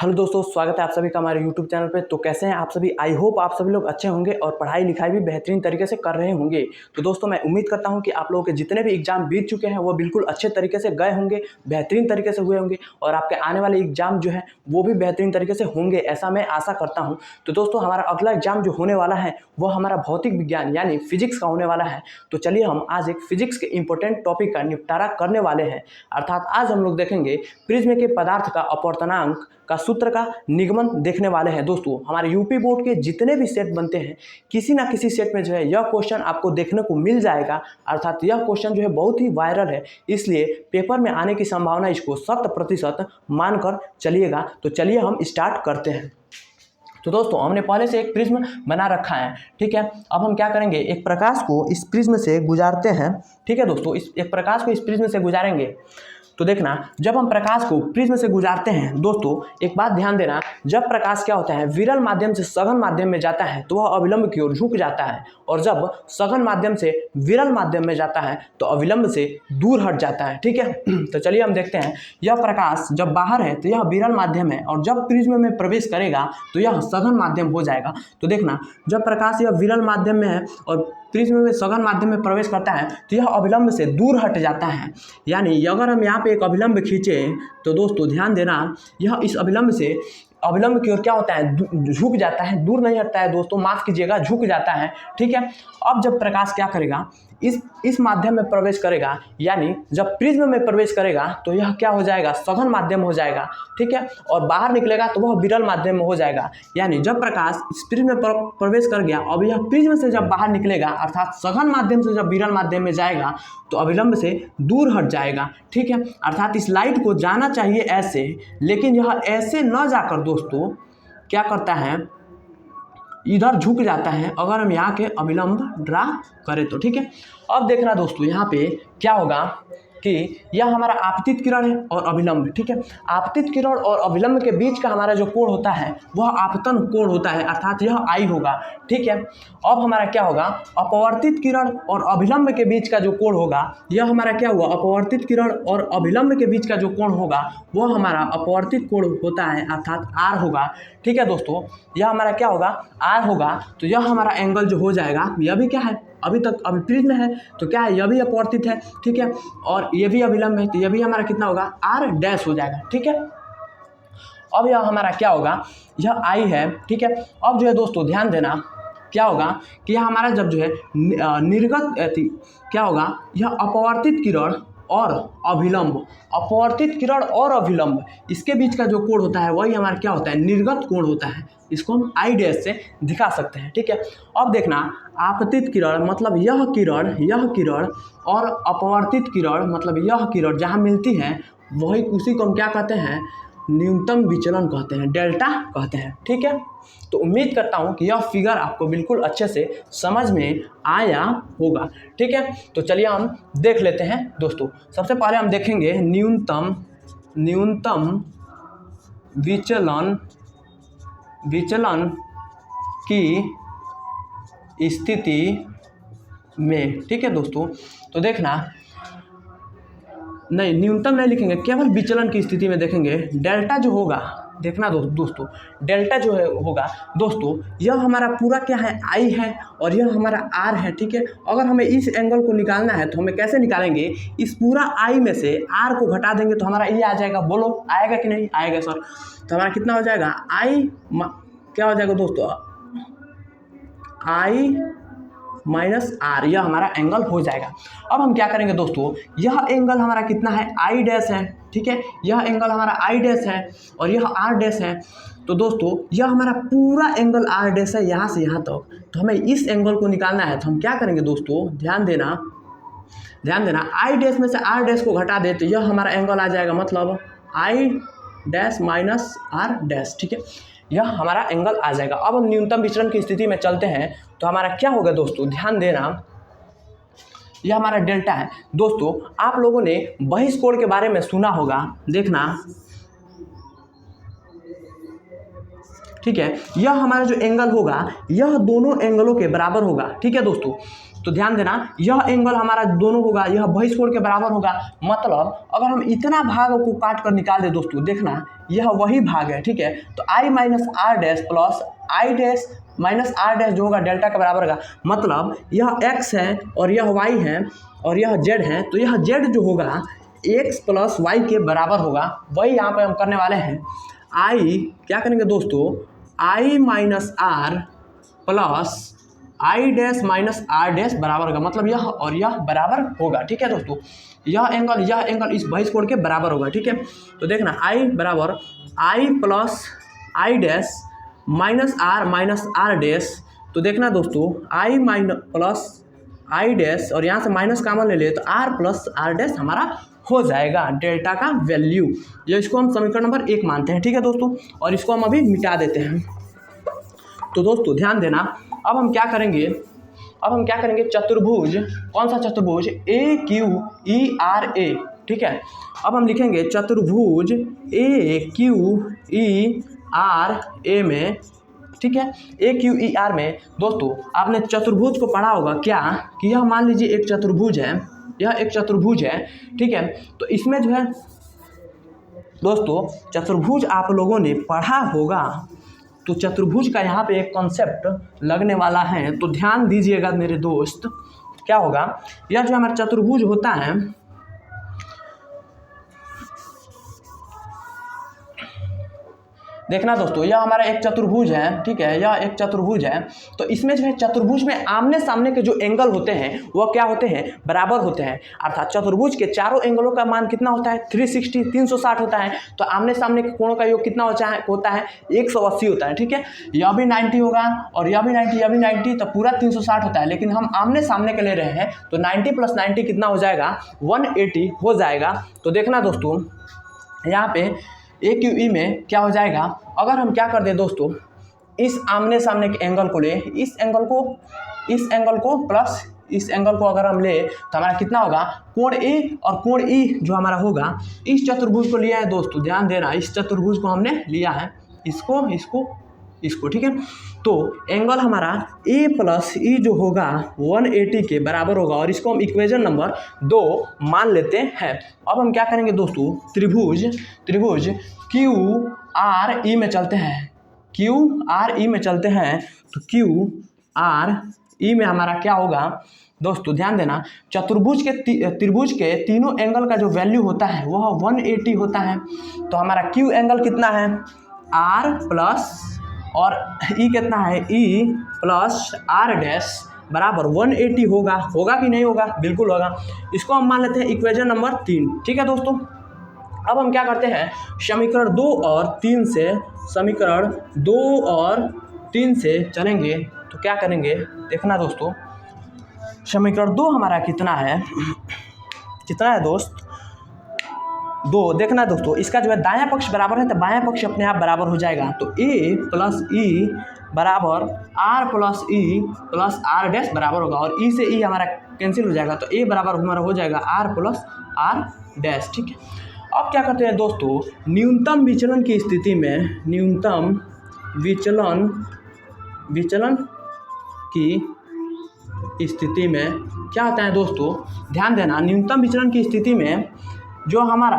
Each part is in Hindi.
हेलो दोस्तों, स्वागत है आप सभी का हमारे यूट्यूब चैनल पे। तो कैसे हैं आप सभी? आई होप आप सभी लोग अच्छे होंगे और पढ़ाई लिखाई भी बेहतरीन तरीके से कर रहे होंगे। तो दोस्तों, मैं उम्मीद करता हूं कि आप लोगों के जितने भी एग्जाम बीत चुके हैं वो बिल्कुल अच्छे तरीके से गए होंगे, बेहतरीन तरीके से हुए होंगे और आपके आने वाले एग्जाम जो है वो भी बेहतरीन तरीके से होंगे, ऐसा मैं आशा करता हूँ। तो दोस्तों, हमारा अगला एग्जाम जो होने वाला है वो हमारा भौतिक विज्ञान यानी फिजिक्स का होने वाला है। तो चलिए हम आज एक फिजिक्स के इंपॉर्टेंट टॉपिक का निपटारा करने वाले हैं। अर्थात आज हम लोग देखेंगे प्रिज्म के पदार्थ का अपवर्तनांक का सूत्र का निगमन देखने वाले हैं। दोस्तों, हमारे यूपी बोर्ड के जितने भी सेट बनते हैं किसी ना किसी सेट में जो है यह क्वेश्चन आपको देखने को मिल जाएगा। अर्थात यह क्वेश्चन जो है बहुत ही वायरल है, इसलिए पेपर में आने की संभावना इसको 100% मानकर चलिएगा। तो चलिए हम स्टार्ट करते हैं। तो दोस्तों, हमने पहले से एक प्रिज्म बना रखा है, ठीक है। अब हम क्या करेंगे, एक प्रकाश को इस प्रिज्म से गुजारते हैं, ठीक है दोस्तों। इस एक प्रकाश को इस प्रिज्म से गुजारेंगे तो देखना, जब हम प्रकाश को प्रिज्म से गुजारते हैं दोस्तों, एक बात ध्यान देना, जब प्रकाश क्या होता है विरल माध्यम से सघन माध्यम में जाता है तो वह अविलंब की ओर झुक जाता है, और जब सघन माध्यम से विरल माध्यम में जाता है तो अविलंब से दूर हट जाता है, ठीक है। तो चलिए हम देखते हैं, यह प्रकाश जब बाहर है तो यह विरल माध्यम है और जब प्रिज्म में प्रवेश करेगा तो यह सघन माध्यम हो जाएगा। तो देखना, जब प्रकाश यह विरल माध्यम में है और प्रिज्म में सघन माध्यम में प्रवेश करता है तो यह अविलंब से दूर हट जाता है। यानी अगर हम यहाँ पे एक अविलंब खींचें तो दोस्तों ध्यान देना, यह इस अविलंब से अविलंब की ओर क्या होता है, झुक जाता है, दूर नहीं हटता है दोस्तों, माफ कीजिएगा, झुक जाता है, ठीक है। अब जब प्रकाश क्या करेगा, इस माध्यम में प्रवेश करेगा, यानी जब प्रिज्म में प्रवेश करेगा तो यह क्या हो जाएगा, सघन माध्यम हो जाएगा, ठीक है। और बाहर निकलेगा तो वह विरल माध्यम में हो जाएगा। यानी जब प्रकाश इस प्रिज्म में प्रवेश कर गया, अब यह प्रिज्म से जब बाहर निकलेगा अर्थात सघन माध्यम से जब विरल माध्यम में जाएगा तो अविलंब से दूर हट जाएगा, ठीक है। अर्थात इस लाइट को जाना चाहिए ऐसे, लेकिन यह ऐसे न जाकर दोस्तों क्या करता है, इधर झुक जाता है। अगर हम यहाँ के अविलंब ड्रा करें तो, ठीक है। अब देखना दोस्तों, यहाँ पे क्या होगा कि यह हमारा आपतित किरण है और अविलंब, ठीक है। आपतित किरण और अविलंब के बीच का हमारा जो कोण होता है वह आपतन कोण होता है, अर्थात यह आई होगा, ठीक है। अब हमारा क्या होगा, अपवर्तित किरण और अविलंब के बीच का जो कोण होगा यह हमारा क्या हुआ, अपवर्तित किरण और अविलंब के बीच का जो कोण होगा वह हमारा अपवर्तित कोण होता है, अर्थात आर होगा, ठीक है दोस्तों। यह हमारा क्या होगा, आर होगा। तो यह हमारा एंगल जो हो जाएगा, यह भी क्या है, अभी प्रिज्म है तो क्या है, यह भी अपवर्तित है, ठीक है। और ये भी अविलंब है तो यह भी हमारा कितना होगा, आर डैश हो जाएगा, ठीक है। अब यह हमारा क्या होगा, यह आई है, ठीक है। अब जो है दोस्तों ध्यान देना, क्या होगा कि यह हमारा जब जो है निर्गत क्या होगा, यह अपवर्तित किरण और अभिलंब, अपवर्तित किरण और अभिलंब इसके बीच का जो कोण होता है वही हमारा क्या होता है, निर्गत कोण होता है। इसको हम आई डैश से दिखा सकते हैं, ठीक है। अब देखना, आपतित किरण मतलब यह किरण और अपवर्तित किरण मतलब यह किरण जहाँ मिलती है वही, उसी को हम क्या कहते हैं, न्यूनतम विचलन कहते हैं, डेल्टा कहते हैं, ठीक है। तो उम्मीद करता हूँ कि यह फिगर आपको बिल्कुल अच्छे से समझ में आया होगा, ठीक है। तो चलिए हम देख लेते हैं दोस्तों। सबसे पहले हम देखेंगे न्यूनतम विचलन की स्थिति में, ठीक है दोस्तों। तो देखना, नहीं न्यूनतम नहीं लिखेंगे, केवल विचलन की स्थिति में देखेंगे। डेल्टा जो होगा, देखना दोस्तों, डेल्टा जो है होगा दोस्तों, यह हमारा पूरा क्या है, आई है और यह हमारा आर है, ठीक है। अगर हमें इस एंगल को निकालना है तो हमें कैसे निकालेंगे, इस पूरा आई में से आर को घटा देंगे तो हमारा ये आ जाएगा। बोलो आएगा कि नहीं आएगा सर? तो हमारा कितना हो जाएगा, आई क्या हो जाएगा दोस्तों, आई माइनस आर, यह हमारा एंगल हो जाएगा। अब हम क्या करेंगे दोस्तों, यह एंगल हमारा कितना है, आई डैश है, ठीक है। यह एंगल हमारा आई डैश है और यह आर डैश है। तो दोस्तों यह हमारा पूरा एंगल आर डैश है यहाँ से यहाँ तक। तो हमें इस एंगल को निकालना है तो हम क्या करेंगे दोस्तों, ध्यान देना, आई डैश में से आर डैश को घटा दे तो यह हमारा एंगल आ जाएगा, मतलब I dash minus R dash, ठीक है। यह हमारा एंगल आ जाएगा। अब हम न्यूनतम विचलन की स्थिति में चलते हैं तो हमारा क्या होगा दोस्तों, ध्यान देना, यह हमारा डेल्टा है। दोस्तों आप लोगों ने बहिष्कोण के बारे में सुना होगा, देखना, ठीक है। यह हमारा जो एंगल होगा यह दोनों एंगलों के बराबर होगा, ठीक है दोस्तों। तो ध्यान देना यह एंगल हमारा दोनों होगा, यह बहिष्कोण के बराबर होगा। मतलब अगर हम इतना भाग को काट कर निकाल दे दोस्तों, देखना यह वही भाग है, ठीक है। तो I minus R dash plus I dash minus R dash जो होगा डेल्टा के बराबर होगा। मतलब यह x है और यह y है और यह z है, तो यह z जो होगा x प्लस वाई के बराबर होगा। वही यहाँ पे हम करने वाले हैं। आई क्या करेंगे दोस्तों, I minus R plus I dash minus R dash बराबर होगा। मतलब यह और यह बराबर होगा, ठीक है दोस्तों। यह एंगल इस बहिष्कोण के बराबर होगा, ठीक है। तो देखना आई बराबर I plus I dash minus R dash. तो देखना दोस्तों I minus plus I dash और यहाँ से माइनस कॉमन ले ले तो आर प्लस आर डैश हमारा हो जाएगा डेल्टा का वैल्यू। ये इसको हम समीकरण नंबर 1 मानते हैं, ठीक है दोस्तों। और इसको हम अभी मिटा देते हैं। तो दोस्तों ध्यान देना, अब हम क्या करेंगे चतुर्भुज, कौन सा चतुर्भुज, ए क्यू ई आर ए, ठीक है। अब हम लिखेंगे चतुर्भुज ए क्यू ई आर ए में, ठीक है। ए क्यू ई आर में दोस्तों आपने चतुर्भुज को पढ़ा होगा क्या, कि यह मान लीजिए एक चतुर्भुज है, यह एक चतुर्भुज है, ठीक है। तो इसमें जो है दोस्तों चतुर्भुज आप लोगों ने पढ़ा होगा, तो चतुर्भुज का यहाँ पे एक कॉन्सेप्ट लगने वाला है, तो ध्यान दीजिएगा मेरे दोस्त। क्या होगा, यह जो हमारा चतुर्भुज होता है, देखना दोस्तों यह हमारा एक चतुर्भुज है, ठीक है। यह एक चतुर्भुज है, तो इसमें जो है चतुर्भुज में आमने सामने के जो एंगल होते हैं वह क्या होते हैं, बराबर होते हैं। अर्थात चतुर्भुज के चारों एंगलों का मान कितना होता है, 360 होता है। तो आमने सामने के कोणों का योग कितना होता है 180 होता है, ठीक है। यह भी 90 होगा और यह भी 90, यह भी 90, तो पूरा 360 होता है। लेकिन हम आमने सामने के ले रहे हैं तो 90 + 90 कितना हो जाएगा, 180 हो जाएगा। तो देखना दोस्तों यहाँ पे ए क्यू ई में क्या हो जाएगा, अगर हम क्या कर दें दोस्तों, इस आमने सामने के एंगल को ले, इस एंगल को प्लस इस एंगल को अगर हम ले तो हमारा कितना होगा, कोण ए और कोण ई जो हमारा होगा, इस चतुर्भुज को लिया है दोस्तों, ध्यान देना इस चतुर्भुज को हमने लिया है, इसको, ठीक है। तो एंगल हमारा ए प्लस ई जो होगा 180 के बराबर होगा और इसको हम इक्वेशन नंबर 2 मान लेते हैं। अब हम क्या करेंगे दोस्तों, त्रिभुज क्यू आर ई में चलते हैं, तो क्यू आर ई में हमारा क्या होगा दोस्तों, ध्यान देना त्रिभुज के तीनों एंगल का जो वैल्यू होता है वह 180 होता है। तो हमारा क्यू एंगल कितना है, आर प्लस और ई कितना है, ई प्लस आर डैश बराबर 180 होगा कि नहीं होगा, बिल्कुल होगा। इसको हम मान लेते हैं इक्वेशन नंबर 3, ठीक है दोस्तों। अब हम क्या करते हैं, समीकरण 2 और 3 से चलेंगे। तो क्या करेंगे, देखना दोस्तों समीकरण 2 हमारा कितना है दोस्त, 2। देखना दोस्तों इसका जो है दायां पक्ष बराबर है तो बायां पक्ष अपने आप बराबर हो जाएगा। तो a प्लस ई बराबर r plus E plus R dash बराबर होगा और e से e हमारा कैंसिल हो जाएगा। तो a बराबर हमारा हो जाएगा r प्लस आर डैश, ठीक है। अब क्या करते हैं दोस्तों, न्यूनतम विचलन की स्थिति में, न्यूनतम विचलन की स्थिति में क्या होता है दोस्तों, ध्यान देना न्यूनतम विचलन की स्थिति में जो हमारा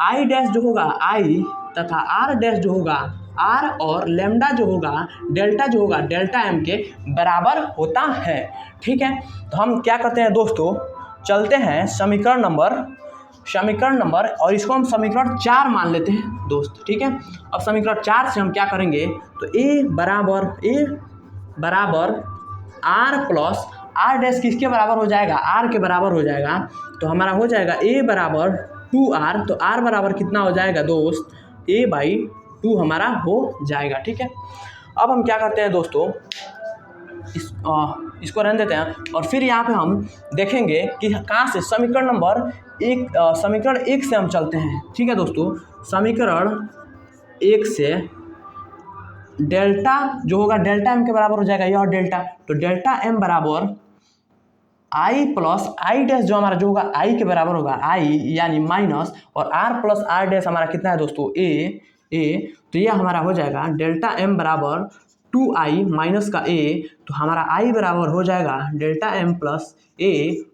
आई डैश जो होगा, आई तथा आर डैश जो होगा, आर और लेमडा जो होगा, डेल्टा जो होगा डेल्टा एम के बराबर होता है, ठीक है। तो हम क्या करते हैं दोस्तों, चलते हैं समीकरण नंबर और इसको हम समीकरण 4 मान लेते हैं दोस्त, ठीक है। अब समीकरण 4 से हम क्या करेंगे, तो ए बराबर आर प्लस आर डैश किसके बराबर हो जाएगा, आर के बराबर हो जाएगा। तो हमारा हो जाएगा ए बराबर 2r, तो आर बराबर कितना हो जाएगा दोस्त, a/2 हमारा हो जाएगा, ठीक है। अब हम क्या करते हैं दोस्तों, इसको रहने देते हैं और फिर यहाँ पे हम देखेंगे कि कहाँ से समीकरण 1 से हम चलते हैं, ठीक है दोस्तों। समीकरण 1 से डेल्टा जो होगा डेल्टा एम के बराबर हो जाएगा, यह डेल्टा, तो डेल्टा एम बराबर आई प्लस आई डैश जो हमारा जो होगा आई के बराबर होगा, आई यानी माइनस और आर प्लस आर डैश हमारा कितना है दोस्तों, ए। तो यह हमारा हो जाएगा डेल्टा एम बराबर 2i माइनस का a, तो हमारा i बराबर हो जाएगा delta m plus a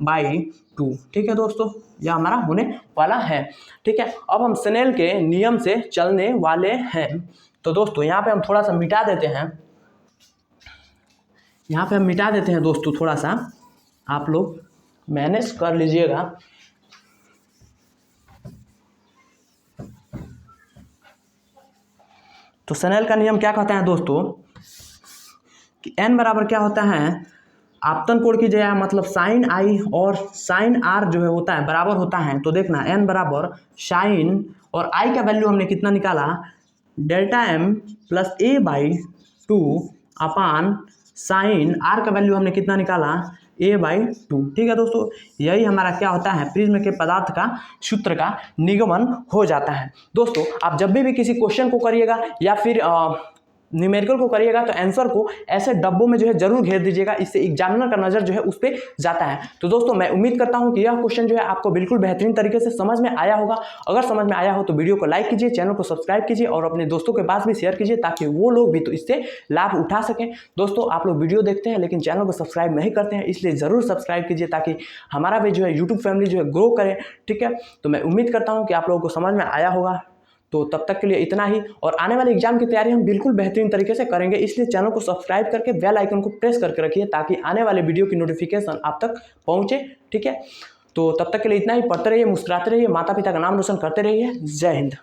by 2। ठीक है दोस्तों, यह हमारा होने वाला है। ठीक है, अब हम स्नेल के नियम से चलने वाले हैं। तो दोस्तों यहाँ पे हम थोड़ा सा मिटा देते हैं, यहाँ पे हम मिटा देते हैं दोस्तों, थोड़ा सा आप लोग मैनेज कर लीजिएगा। तो स्नेल का नियम क्या कहता है दोस्तों कि n बराबर क्या होता है, आपतन कोण की जगह मतलब साइन i और साइन r जो है होता है बराबर होता है। तो देखना n बराबर साइन और i का वैल्यू हमने कितना निकाला, delta m plus a by 2 upon sign r का वैल्यू हमने कितना निकाला, a बाई 2। ठीक है दोस्तों, यही हमारा क्या होता है, प्रिज्म के पदार्थ का सूत्र का निगमन हो जाता है। दोस्तों आप जब भी किसी क्वेश्चन को करिएगा या फिर न्यूमेरिकल को करिएगा तो आंसर को ऐसे डब्बों में जो है जरूर घेर दीजिएगा, इससे एग्जामिनर का नज़र जो है उस पर जाता है। तो दोस्तों मैं उम्मीद करता हूं कि यह क्वेश्चन जो है आपको बिल्कुल बेहतरीन तरीके से समझ में आया होगा। अगर समझ में आया हो तो वीडियो को लाइक कीजिए, चैनल को सब्सक्राइब कीजिए और अपने दोस्तों के पास भी शेयर कीजिए ताकि वो लोग भी तो इससे लाभ उठा सकें। दोस्तों आप लोग वीडियो देखते हैं लेकिन चैनल को सब्सक्राइब नहीं करते हैं, इसलिए ज़रूर सब्सक्राइब कीजिए ताकि हमारा भी जो है यूट्यूब फैमिली जो है ग्रो करे। ठीक है, तो मैं उम्मीद करता हूँ कि आप लोगों को समझ में आया होगा। तो तब तक के लिए इतना ही, और आने वाले एग्जाम की तैयारी हम बिल्कुल बेहतरीन तरीके से करेंगे, इसलिए चैनल को सब्सक्राइब करके बेल आइकन को प्रेस करके रखिए ताकि आने वाले वीडियो की नोटिफिकेशन आप तक पहुंचे। ठीक है, तो तब तक के लिए इतना ही। पढ़ते रहिए, मुस्कुराते रहिए, माता पिता का नाम रोशन करते रहिए। जय हिंद।